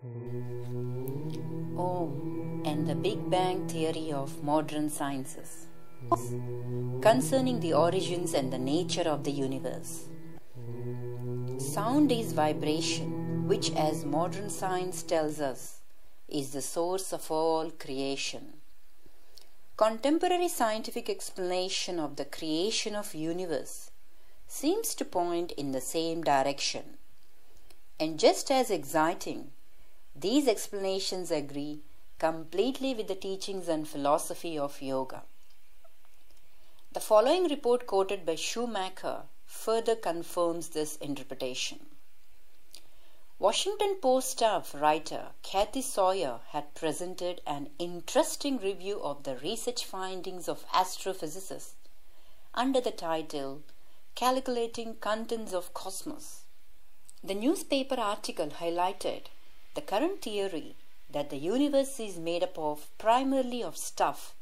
OM and the Big Bang theory of modern sciences concerning the origins and the nature of the universe. Sound is vibration, which, as modern science tells us, is the source of all creation. Contemporary scientific explanation of the creation of universe seems to point in the same direction. And just as exciting, these explanations agree completely with the teachings and philosophy of yoga. The following report quoted by Schumacher further confirms this interpretation. Washington Post staff writer Kathy Sawyer had presented an interesting review of the research findings of astrophysicists under the title Calculating Contents of Cosmos. The newspaper article highlighted the current theory that the universe is made up of primarily of stuff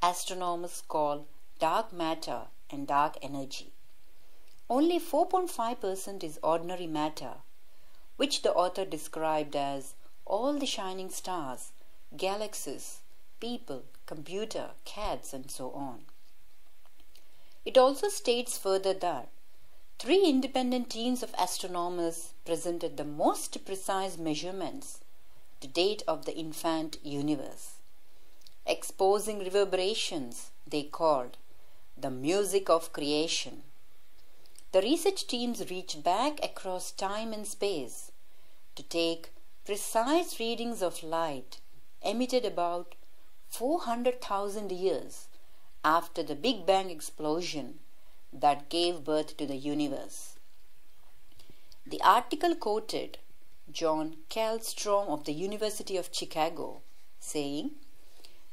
astronomers call dark matter and dark energy. Only 4.5% is ordinary matter, which the author described as all the shining stars, galaxies, people, computer, cats, and so on. It also states further that 3 independent teams of astronomers presented the most precise measurements to date of the infant universe, exposing reverberations they called the music of creation. The research teams reached back across time and space to take precise readings of light emitted about 400,000 years after the Big Bang explosion that gave birth to the universe. The article quoted John Kallstrom of the University of Chicago saying,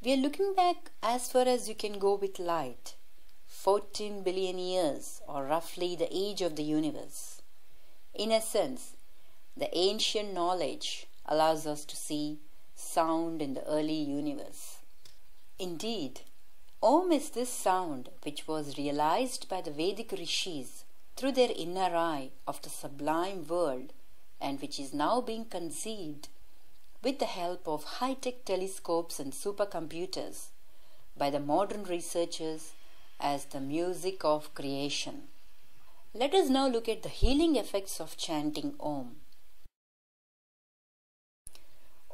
"We are looking back as far as you can go with light, 14 billion years, or roughly the age of the universe. In essence, the ancient knowledge allows us to see sound in the early universe." Indeed, Om is this sound which was realized by the Vedic rishis through their inner eye of the sublime world and which is now being conceived with the help of high-tech telescopes and supercomputers by the modern researchers as the music of creation. Let us now look at the healing effects of chanting Om.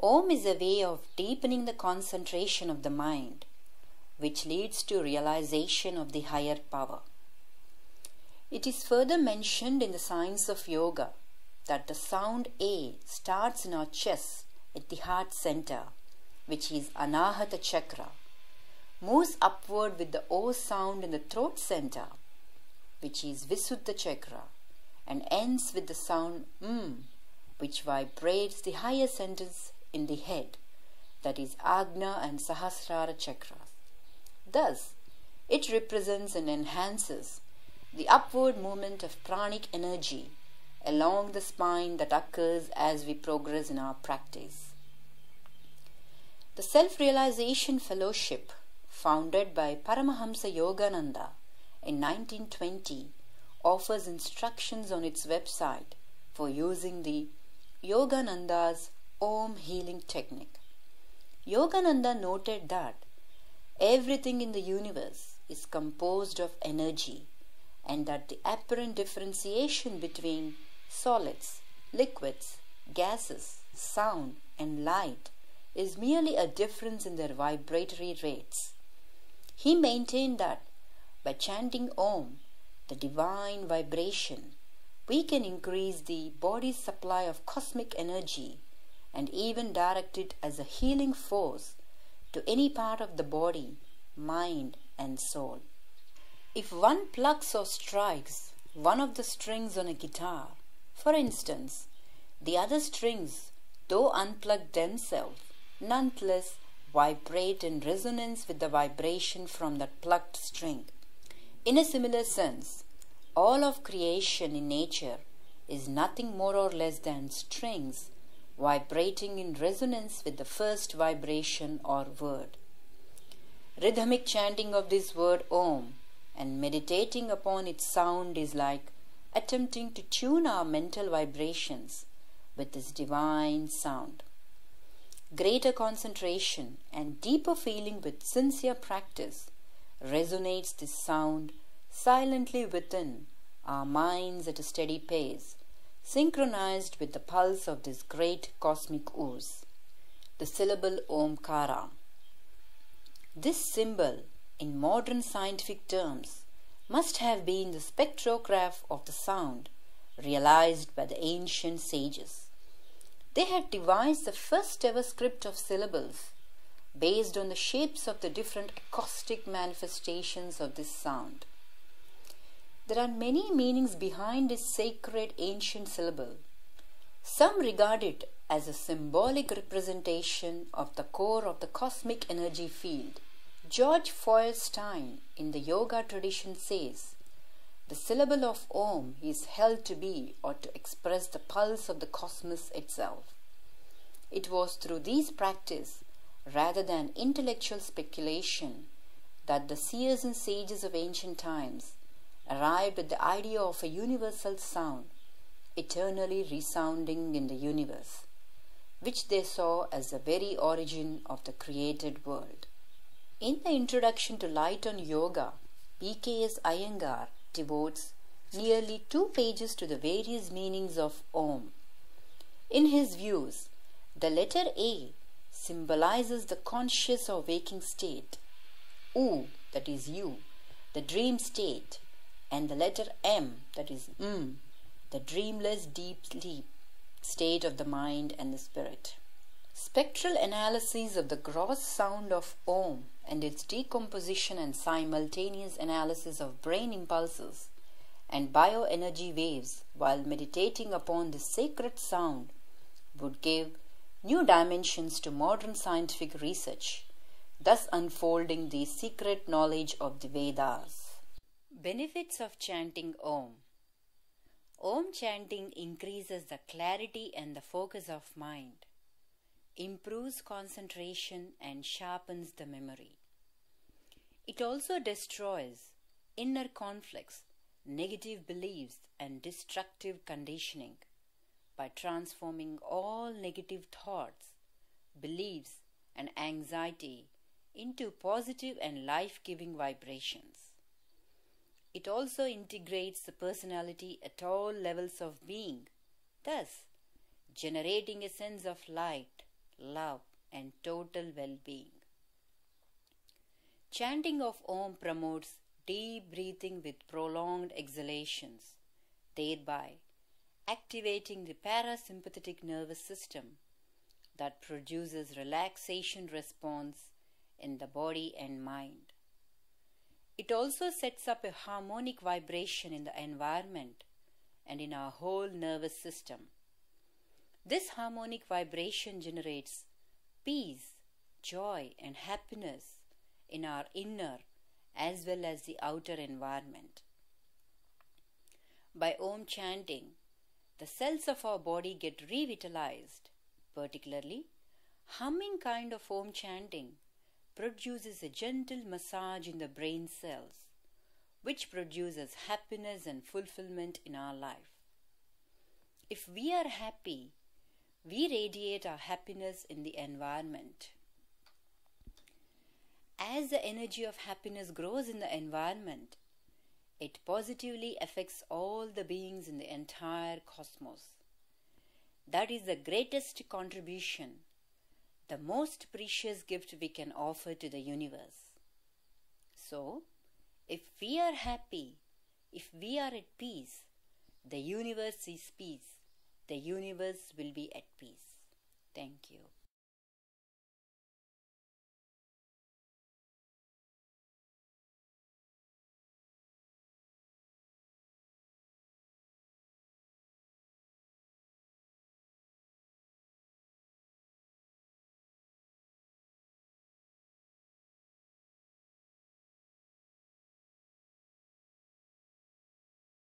Om is a way of deepening the concentration of the mind, which leads to realization of the higher power. It is further mentioned in the science of yoga that the sound A starts in our chest at the heart center, which is Anahata chakra, moves upward with the O sound in the throat center, which is Visuddha chakra, and ends with the sound M, which vibrates the higher centers in the head, that is Agna and Sahasrara chakras. Thus, it represents and enhances the upward movement of pranic energy along the spine that occurs as we progress in our practice. The Self-Realization Fellowship, founded by Paramahamsa Yogananda in 1920, offers instructions on its website for using the Yogananda's Om healing technique. Yogananda noted that everything in the universe is composed of energy and that the apparent differentiation between solids, liquids, gases, sound, and light is merely a difference in their vibratory rates. He maintained that by chanting Om, the divine vibration, we can increase the body's supply of cosmic energy and even direct it as a healing force to any part of the body, mind, and soul. If one plucks or strikes one of the strings on a guitar, for instance, the other strings, though unplugged themselves, nonetheless vibrate in resonance with the vibration from that plucked string. In a similar sense, all of creation in nature is nothing more or less than strings vibrating in resonance with the first vibration or word. Rhythmic chanting of this word Om and meditating upon its sound is like attempting to tune our mental vibrations with this divine sound. Greater concentration and deeper feeling with sincere practice resonates this sound silently within our minds at a steady pace, synchronized with the pulse of this great cosmic ooze, the syllable Omkara. This symbol, in modern scientific terms, must have been the spectrograph of the sound realized by the ancient sages. They had devised the first ever script of syllables based on the shapes of the different acoustic manifestations of this sound. There are many meanings behind this sacred ancient syllable. Some regard it as a symbolic representation of the core of the cosmic energy field. George Feuerstein in the yoga tradition says, the syllable of Om is held to be or to express the pulse of the cosmos itself. It was through these practice, rather than intellectual speculation, that the seers and sages of ancient times arrived at the idea of a universal sound, eternally resounding in the universe, which they saw as the very origin of the created world. In the introduction to Light on Yoga, P.K.S. Iyengar devotes nearly 2 pages to the various meanings of Om. In his views, the letter A symbolizes the conscious or waking state, U, that is you, the dream state, and the letter M, that is the dreamless deep sleep state of the mind and the spirit. Spectral analyses of the gross sound of Om and its decomposition and simultaneous analysis of brain impulses and bioenergy waves while meditating upon this sacred sound would give new dimensions to modern scientific research, thus unfolding the secret knowledge of the Vedas. Benefits of chanting Om. Om chanting increases the clarity and the focus of mind, improves concentration and sharpens the memory. It also destroys inner conflicts, negative beliefs and destructive conditioning by transforming all negative thoughts, beliefs and anxiety into positive and life-giving vibrations. It also integrates the personality at all levels of being, thus generating a sense of light, love and total well-being. Chanting of Om promotes deep breathing with prolonged exhalations, thereby activating the parasympathetic nervous system that produces relaxation response in the body and mind. It also sets up a harmonic vibration in the environment and in our whole nervous system. This harmonic vibration generates peace, joy and happiness in our inner as well as the outer environment. By Om chanting, the cells of our body get revitalized. Particularly, humming kind of Om chanting produces a gentle massage in the brain cells, which produces happiness and fulfillment in our life. If we are happy, we radiate our happiness in the environment. As the energy of happiness grows in the environment, it positively affects all the beings in the entire cosmos. That is the greatest contribution, the most precious gift we can offer to the universe. So, if we are happy, if we are at peace, the universe is peace. The universe will be at peace. Thank you.